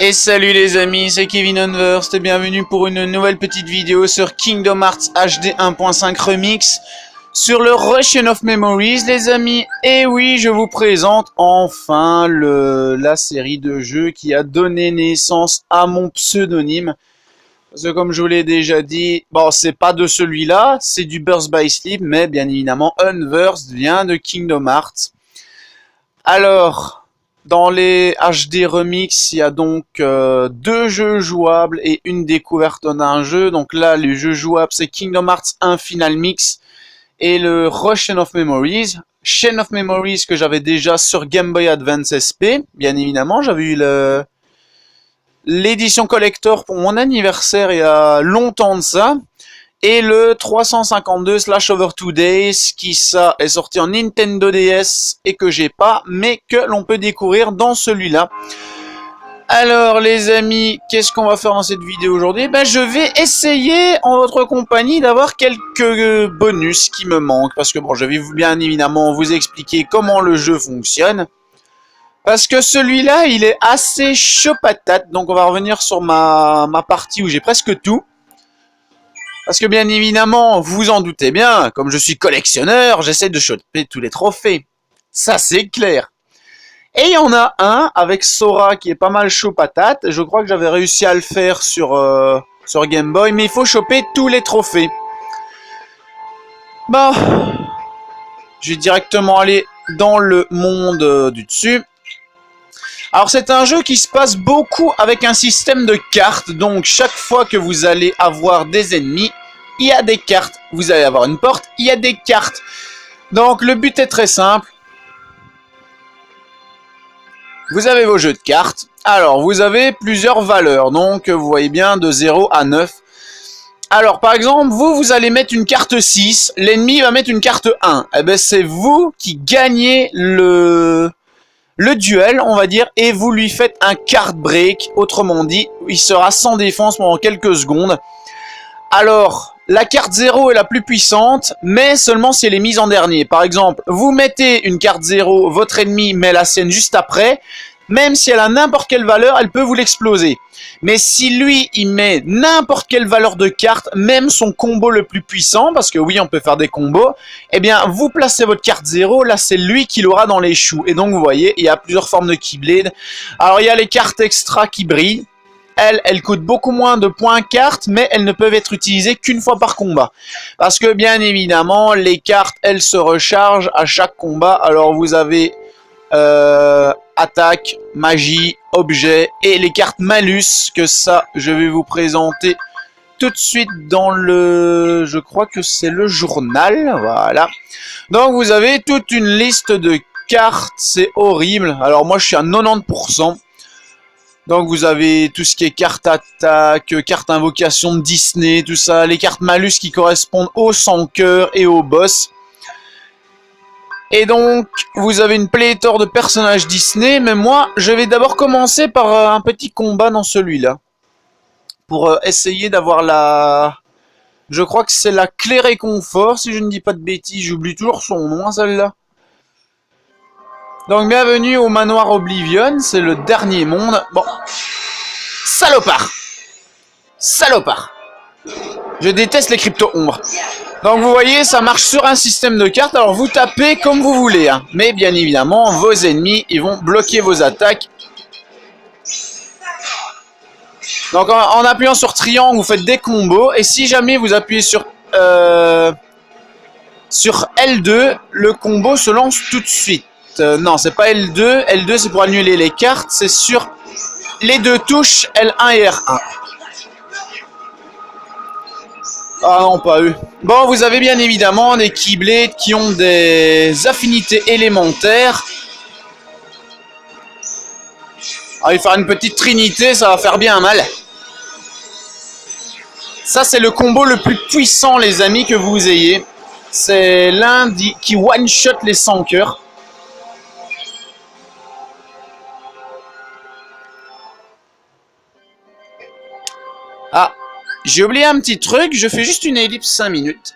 Et salut les amis, c'est Kevin Unversed et bienvenue pour une nouvelle petite vidéo sur Kingdom Hearts HD 1.5 Remix sur le Russian of Memories les amis. Et oui, je vous présente enfin la série de jeux qui a donné naissance à mon pseudonyme. Parce que comme je vous l'ai déjà dit, bon c'est pas de celui-là, c'est du Birth by Sleep, mais bien évidemment Unversed vient de Kingdom Hearts. Alors... Dans les HD Remix, il y a donc 2 jeux jouables et une découverte d'un jeu. Donc là, les jeux jouables, c'est Kingdom Hearts 1 Final Mix et le Russian of Memories. Chain of Memories que j'avais déjà sur Game Boy Advance SP. Bien évidemment, j'avais eu l'édition collector pour mon anniversaire il y a longtemps de ça. Et le 352 Slash Over 2 Days qui ça est sorti en Nintendo DS et que j'ai pas, mais que l'on peut découvrir dans celui-là. Alors les amis, qu'est-ce qu'on va faire dans cette vidéo aujourd'hui? Je vais essayer en votre compagnie d'avoir quelques bonus qui me manquent. Parce que bon, je vais bien évidemment vous expliquer comment le jeu fonctionne. Parce que celui-là, il est assez chaud patate. Donc on va revenir sur ma partie où j'ai presque tout. Parce que bien évidemment, vous vous en doutez bien, comme je suis collectionneur, j'essaie de choper tous les trophées. Ça c'est clair. Et il y en a un avec Sora qui est pas mal chaud patate. Je crois que j'avais réussi à le faire sur Game Boy, mais il faut choper tous les trophées. Bah, je vais directement aller dans le monde du dessus. Alors c'est un jeu qui se passe beaucoup avec un système de cartes, donc chaque fois que vous allez avoir des ennemis, il y a des cartes. Vous allez avoir une porte, il y a des cartes. Donc le but est très simple. Vous avez vos jeux de cartes. Alors vous avez plusieurs valeurs, donc vous voyez bien de 0 à 9. Alors par exemple, vous allez mettre une carte 6, l'ennemi va mettre une carte 1. Eh bien c'est vous qui gagnez le duel, on va dire, et vous lui faites un card break, autrement dit, il sera sans défense pendant quelques secondes. Alors, la carte 0 est la plus puissante, mais seulement si elle est mise en dernier. Par exemple, vous mettez une carte 0, votre ennemi met la sienne juste après, même si elle a n'importe quelle valeur, elle peut vous l'exploser. Mais si lui, il met n'importe quelle valeur de carte, même son combo le plus puissant, parce que oui, on peut faire des combos, eh bien, vous placez votre carte 0, là, c'est lui qui l'aura dans les choux. Et donc, vous voyez, il y a plusieurs formes de Keyblade. Alors, il y a les cartes extra qui brillent. Elles coûtent beaucoup moins de points cartes, mais elles ne peuvent être utilisées qu'une fois par combat. Parce que, bien évidemment, les cartes, elles se rechargent à chaque combat. Alors, vous avez... attaque, magie, objet et les cartes malus que ça je vais vous présenter tout de suite dans le... je crois que c'est le journal, voilà. Donc vous avez toute une liste de cartes, c'est horrible. Alors moi je suis à 90%. Donc vous avez tout ce qui est carte attaque, carte invocation de Disney, tout ça, les cartes malus qui correspondent au sans cœur et au boss. Et donc, vous avez une pléthore de personnages Disney, mais moi, je vais d'abord commencer par un petit combat dans celui-là. Pour essayer d'avoir la... Je crois que c'est la clé réconfort, si je ne dis pas de bêtises, j'oublie toujours son nom, celle-là. Donc, bienvenue au manoir Oblivion, c'est le dernier monde. Bon. Salopard. Salopard. Je déteste les crypto-ombres. Donc vous voyez, ça marche sur un système de cartes. Alors vous tapez comme vous voulez. Hein. Mais bien évidemment, vos ennemis, ils vont bloquer vos attaques. Donc en appuyant sur triangle, vous faites des combos. Et si jamais vous appuyez sur L2, le combo se lance tout de suite. Non, c'est pas L2. L2, c'est pour annuler les cartes. C'est sur les deux touches L1 et R1. Ah non, pas eux. Bon, vous avez bien évidemment des Keyblades qui ont des affinités élémentaires. Alors, il va faire une petite trinité, ça va faire bien mal. Ça, c'est le combo le plus puissant, les amis, que vous ayez. C'est l'un qui one-shot les 100 cœurs. Ah, j'ai oublié un petit truc, je fais juste une ellipse 5 minutes.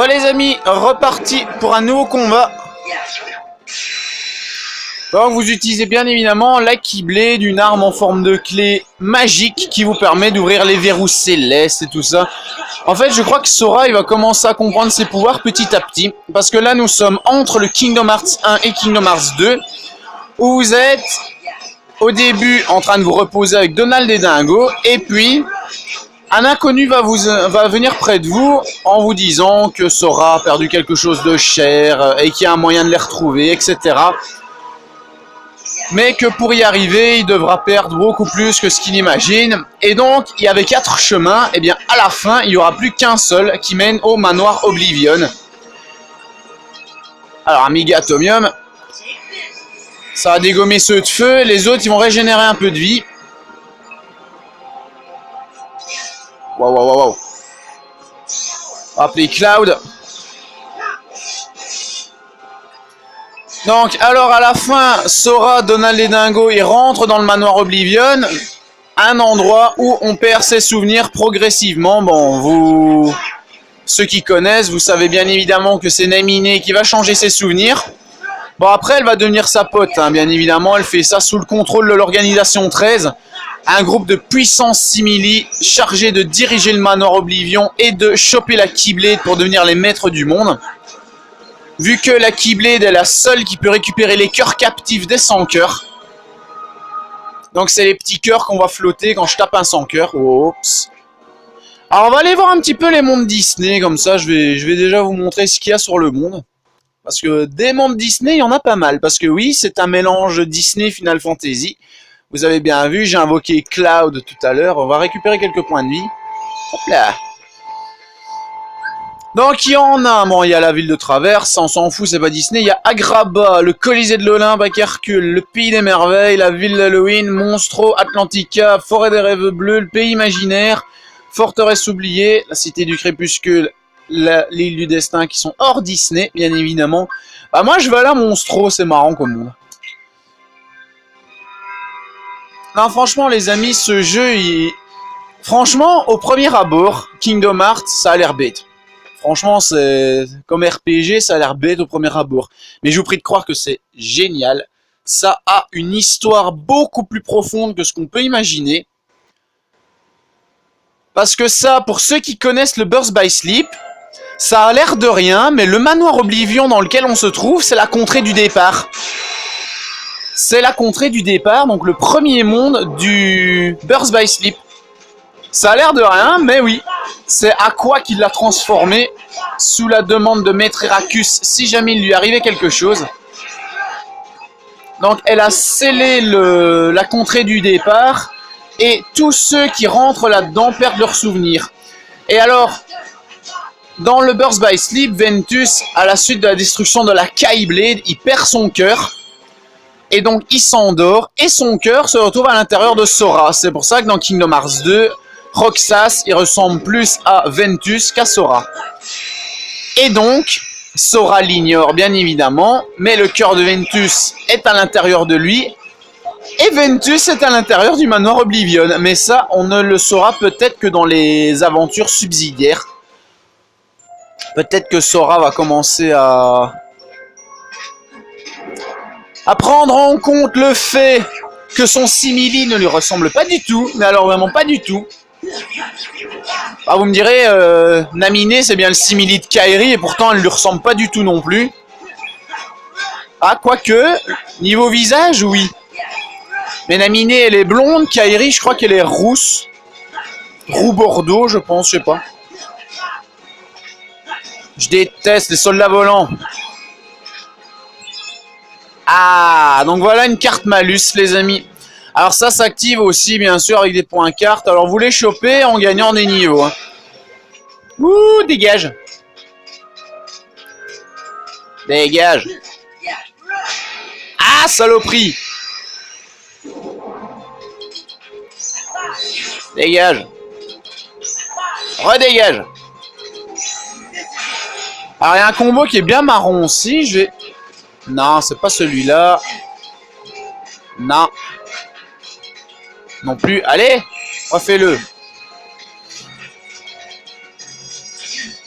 Les amis, reparti pour un nouveau combat. Donc vous utilisez bien évidemment la Keyblade, d'une arme en forme de clé magique qui vous permet d'ouvrir les verrous célestes et tout ça. En fait, je crois que Sora, il va commencer à comprendre ses pouvoirs petit à petit. Parce que là, nous sommes entre le Kingdom Hearts 1 et Kingdom Hearts 2. Où vous êtes au début en train de vous reposer avec Donald et Dingo. Et puis, un inconnu va venir près de vous en vous disant que Sora a perdu quelque chose de cher et qu'il y a un moyen de les retrouver, etc. Mais que pour y arriver, il devra perdre beaucoup plus que ce qu'il imagine. Et donc, il y avait 4 chemins, et bien à la fin, il n'y aura plus qu'un seul qui mène au manoir Oblivion. Alors, Amiga Atomium, ça va dégommer ceux de feu, les autres, ils vont régénérer un peu de vie. Waouh, waouh, waouh. On va appeler Cloud. Donc, alors à la fin, Sora, Donald et Dingo, ils rentrent dans le manoir Oblivion, un endroit où on perd ses souvenirs progressivement. Bon, ceux qui connaissent, vous savez bien évidemment que c'est Naminé qui va changer ses souvenirs. Bon, après, elle va devenir sa pote, hein, bien évidemment. Elle fait ça sous le contrôle de l'Organisation 13, un groupe de puissance simili chargé de diriger le manoir Oblivion et de choper la Keyblade pour devenir les maîtres du monde. Vu que la Keyblade est la seule qui peut récupérer les cœurs captifs des sans cœurs. Donc c'est les petits cœurs qu'on va flotter quand je tape un sans cœur. Oups. Alors on va aller voir un petit peu les mondes Disney, comme ça je vais déjà vous montrer ce qu'il y a sur le monde. Parce que des mondes Disney, il y en a pas mal. Parce que oui, c'est un mélange Disney Final Fantasy. Vous avez bien vu, j'ai invoqué Cloud tout à l'heure. On va récupérer quelques points de vie. Hop là. Donc il y en a, bon il y a la ville de Traverse, on s'en fout, c'est pas Disney, il y a Agrabah, le Colisée de l'Olympe à Hercule, le Pays des Merveilles, la ville d'Halloween, Monstro, Atlantica, Forêt des Rêves Bleus, le Pays Imaginaire, Forteresse Oubliée, la Cité du Crépuscule, l'île du Destin qui sont hors Disney, bien évidemment. Bah moi je vais aller à Monstro, c'est marrant comme monde. Non franchement les amis, ce jeu, franchement au premier abord, Kingdom Hearts, ça a l'air bête. Franchement, c'est comme RPG, ça a l'air bête au premier abord. Mais je vous prie de croire que c'est génial. Ça a une histoire beaucoup plus profonde que ce qu'on peut imaginer. Parce que ça, pour ceux qui connaissent le Birth by Sleep, ça a l'air de rien, mais le manoir Oblivion dans lequel on se trouve, c'est la contrée du départ. C'est la contrée du départ, donc le premier monde du Birth by Sleep. Ça a l'air de rien, mais oui. C'est Aqua qui l'a transformé sous la demande de Maître Heracus si jamais il lui arrivait quelque chose. Donc elle a scellé la contrée du départ et tous ceux qui rentrent là-dedans perdent leurs souvenirs. Et alors, dans le Birth by Sleep, Ventus, à la suite de la destruction de la Keyblade, il perd son cœur. Et donc il s'endort et son cœur se retrouve à l'intérieur de Sora. C'est pour ça que dans Kingdom Hearts 2, Roxas, il ressemble plus à Ventus qu'à Sora. Et donc, Sora l'ignore bien évidemment, mais le cœur de Ventus est à l'intérieur de lui. Et Ventus est à l'intérieur du manoir Oblivion. Mais ça, on ne le saura peut-être que dans les aventures subsidiaires. Peut-être que Sora va commencer à prendre en compte le fait que son simili ne lui ressemble pas du tout. Mais alors vraiment pas du tout. Ah, vous me direz, Naminé c'est bien le simili de Kairi et pourtant elle ne lui ressemble pas du tout non plus. Ah, quoique, niveau visage, oui. Mais Naminé elle est blonde, Kairi je crois qu'elle est rousse. Roux bordeaux je pense, je sais pas. Je déteste les soldats volants. Ah, donc voilà une carte malus les amis. Alors ça s'active aussi bien sûr avec des points cartes. Alors vous les chopez en gagnant des niveaux. Hein. Ouh, dégage. Dégage. Ah, saloperie. Dégage. Redégage. Alors il y a un combo qui est bien marron aussi. Je vais... Non, c'est pas celui-là. Non. Non plus. Allez, refais-le.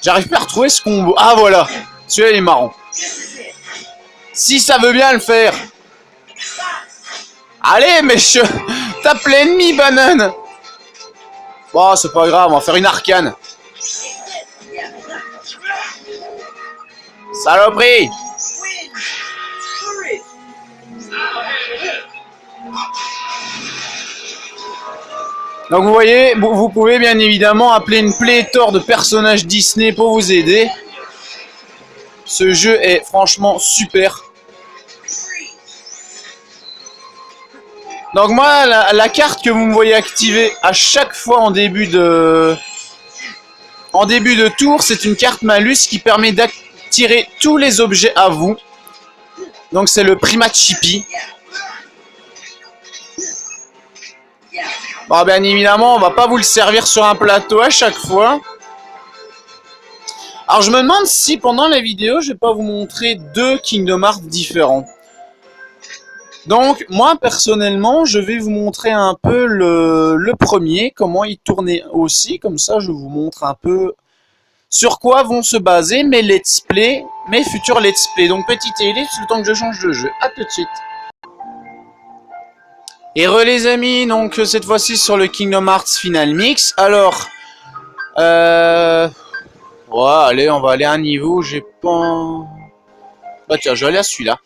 J'arrive pas à retrouver ce combo. Ah voilà. Celui-là il est marrant. Si ça veut bien le faire. Allez, mais je tape l'ennemi, banane. Bon, c'est pas grave, on va faire une arcane. Saloperie. Donc vous voyez, vous pouvez bien évidemment appeler une pléthore de personnages Disney pour vous aider. Ce jeu est franchement super. Donc moi, la carte que vous me voyez activer à chaque fois en début de tour, c'est une carte malus qui permet d'attirer tous les objets à vous. Donc c'est le Primat Chippy. Bon, bien évidemment, on va pas vous le servir sur un plateau à chaque fois. Alors je me demande si pendant la vidéo, je vais pas vous montrer 2 Kingdom Hearts différents. Donc moi personnellement, je vais vous montrer un peu le premier, comment il tournait aussi. Comme ça, je vous montre un peu sur quoi vont se baser mes let's play, mes futurs let's play. Donc petite ellipse, le temps que je change de jeu. A tout de suite. Et les amis, donc cette fois-ci sur le Kingdom Hearts Final Mix. Alors, ouais, allez, on va aller à un niveau, j'ai pas... Bah tiens, je vais aller à celui-là.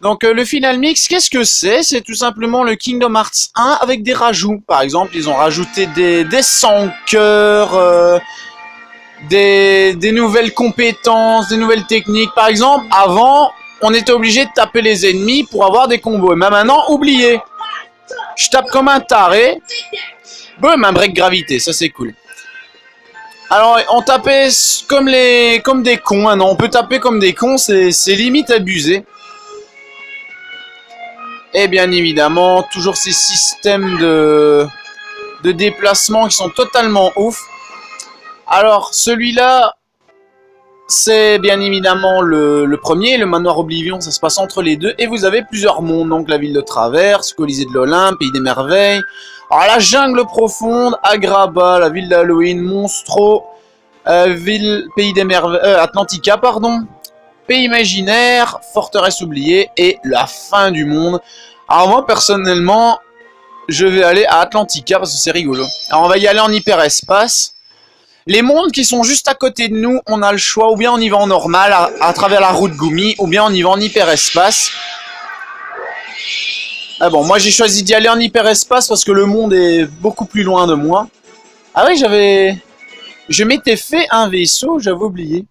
Donc le Final Mix, qu'est-ce que c'est? C'est tout simplement le Kingdom Hearts 1 avec des rajouts. Par exemple, ils ont rajouté des 100 cœurs, des nouvelles compétences, des nouvelles techniques. Par exemple, avant, on était obligé de taper les ennemis pour avoir des combos. Mais maintenant, oubliez. Je tape comme un taré. Boum, un break gravité, ça c'est cool. Alors, on tapait comme des cons. Hein, non, on peut taper comme des cons, c'est limite abusé. Et bien évidemment, toujours ces systèmes de déplacement qui sont totalement ouf. Alors, celui-là, c'est bien évidemment le premier, le manoir Oblivion, ça se passe entre les deux. Et vous avez plusieurs mondes, donc la ville de Traverse, Colisée de l'Olympe, Pays des Merveilles. Alors la jungle profonde, Agrabah, la ville d'Halloween, Monstro, Pays des Merveilles, Atlantica, pardon. Pays imaginaire, forteresse oubliée et la fin du monde. Alors moi, personnellement, je vais aller à Atlantica parce que c'est rigolo. Alors on va y aller en hyperespace. Les mondes qui sont juste à côté de nous, on a le choix, ou bien on y va en normal, à travers la route Gumi, ou bien on y va en hyperespace. Ah bon, moi j'ai choisi d'y aller en hyperespace parce que le monde est beaucoup plus loin de moi. Ah oui, je m'étais fait un vaisseau, j'avais oublié.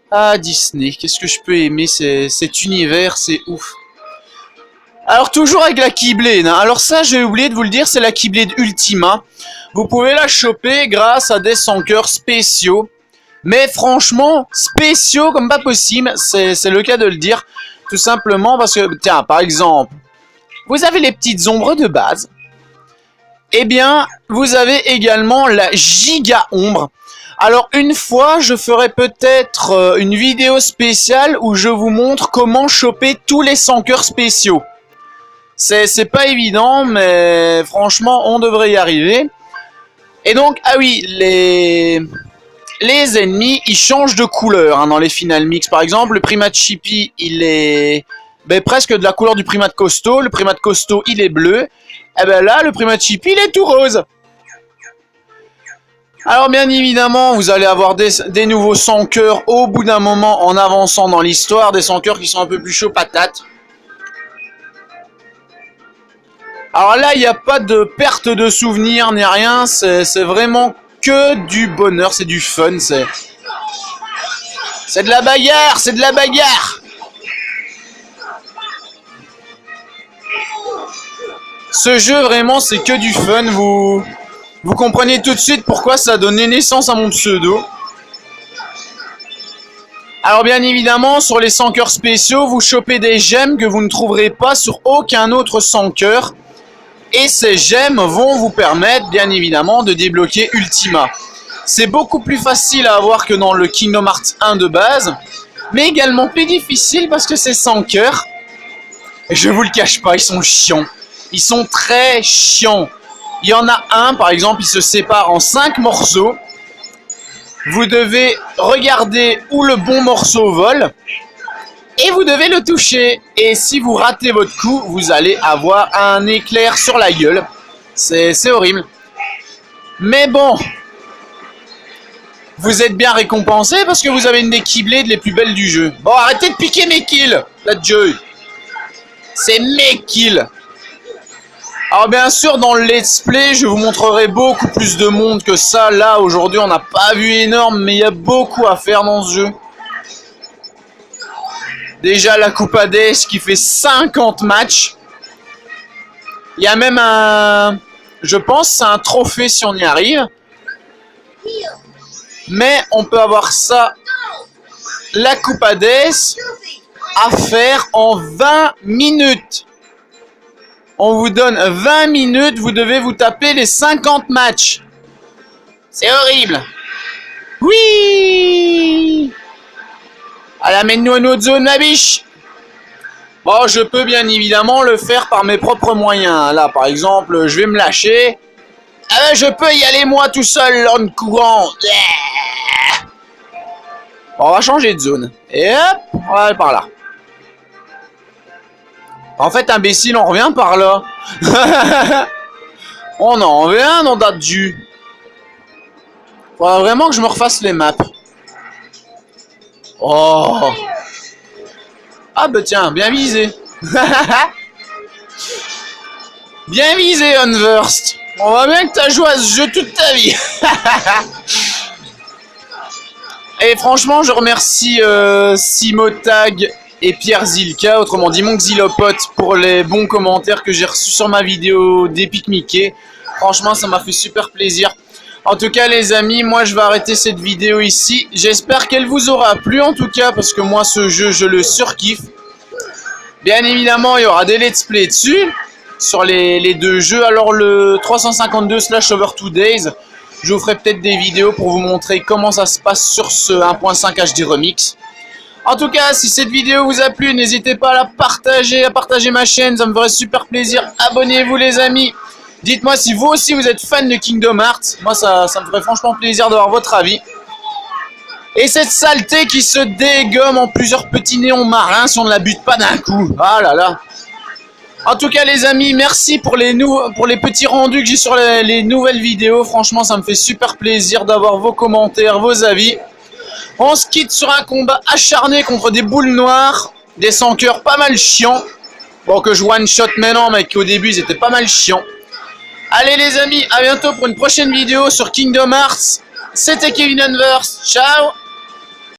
Ah, Disney, qu'est-ce que je peux aimer cet univers, c'est ouf. Alors toujours avec la Keyblade, hein. Alors ça j'ai oublié de vous le dire, c'est la Keyblade Ultima. Vous pouvez la choper grâce à des 100 cœurs spéciaux. Mais franchement, spéciaux comme pas possible, c'est le cas de le dire. Tout simplement parce que, tiens, par exemple, vous avez les petites ombres de base. Eh bien, vous avez également la Giga Ombre. Alors une fois, je ferai peut-être une vidéo spéciale où je vous montre comment choper tous les 100 cœurs spéciaux. C'est pas évident, mais franchement, on devrait y arriver. Et donc, ah oui, les ennemis, ils changent de couleur hein, dans les Final Mix. Par exemple, le Primat Chippy, il est presque de la couleur du Primat Costaud. Le Primat Costaud, il est bleu. Et bien là, le Primat Chippy, il est tout rose. Alors bien évidemment, vous allez avoir des nouveaux 100 cœurs au bout d'un moment en avançant dans l'histoire. Des 100 cœurs qui sont un peu plus chauds patates. Alors là, il n'y a pas de perte de souvenirs ni rien, c'est vraiment que du bonheur, c'est du fun, c'est de la bagarre, c'est de la bagarre. Ce jeu, vraiment, c'est que du fun, vous comprenez tout de suite pourquoi ça a donné naissance à mon pseudo. Alors bien évidemment, sur les 100 cœurs spéciaux, vous chopez des gemmes que vous ne trouverez pas sur aucun autre 100 cœurs. Et ces gemmes vont vous permettre, bien évidemment, de débloquer Ultima. C'est beaucoup plus facile à avoir que dans le Kingdom Hearts 1 de base, mais également plus difficile parce que c'est 100 cœurs. Et je vous le cache pas, ils sont chiants. Ils sont très chiants. Il y en a un, par exemple, il se sépare en 5 morceaux. Vous devez regarder où le bon morceau vole. Et vous devez le toucher. Et si vous ratez votre coup, vous allez avoir un éclair sur la gueule. C'est horrible. Mais bon, vous êtes bien récompensé parce que vous avez une des Keyblades les plus belles du jeu. Bon, arrêtez de piquer mes kills, la Joy. C'est mes kills. Alors bien sûr, dans le let's play, je vous montrerai beaucoup plus de monde que ça. Là, aujourd'hui, on n'a pas vu énorme, mais il y a beaucoup à faire dans ce jeu. Déjà, la Coupe Hades qui fait 50 matchs. Il y a même un... Je pense c'est un trophée si on y arrive. Mais on peut avoir ça, la Coupe Hades, à faire en 20 minutes. On vous donne 20 minutes, vous devez vous taper les 50 matchs. C'est horrible. Oui. Allez, amène-nous à une autre zone, ma biche. Bon, je peux bien évidemment le faire par mes propres moyens. Là, par exemple, je vais me lâcher. Ah ben, je peux y aller moi tout seul en courant. Bon, on va changer de zone. Et hop, on va aller par là. En fait, imbécile, on revient par là. On en revient dans date du. Faudra vraiment que je me refasse les maps. Oh. Ah bah tiens, bien visé. Bien visé, Unversed. On voit bien que t'as joué à ce jeu toute ta vie. Et franchement, je remercie Simotag et Pierre Zilka, autrement dit mon Xylopote, pour les bons commentaires que j'ai reçus sur ma vidéo d'Epic Mickey. Franchement, ça m'a fait super plaisir. En tout cas, les amis, moi, je vais arrêter cette vidéo ici. J'espère qu'elle vous aura plu, en tout cas, parce que moi, ce jeu, je le surkiffe. Bien évidemment, il y aura des let's play dessus, sur les deux jeux. Alors, le 352/Over 2 Days, je vous ferai peut-être des vidéos pour vous montrer comment ça se passe sur ce 1.5 HD Remix. En tout cas, si cette vidéo vous a plu, n'hésitez pas à la partager, à partager ma chaîne, ça me ferait super plaisir. Abonnez-vous les amis. Dites-moi si vous aussi vous êtes fan de Kingdom Hearts. Moi, ça me ferait franchement plaisir d'avoir votre avis. Et cette saleté qui se dégomme en plusieurs petits néons marins si on ne la bute pas d'un coup. Ah là là. En tout cas les amis, merci pour les petits rendus que j'ai sur les nouvelles vidéos. Franchement, ça me fait super plaisir d'avoir vos commentaires, vos avis. On se quitte sur un combat acharné contre des boules noires, des sans-cœurs pas mal chiants. Bon, que je one-shot maintenant, mais qu'au début, ils étaient pas mal chiants. Allez les amis, à bientôt pour une prochaine vidéo sur Kingdom Hearts. C'était Kevin Unversed. Ciao.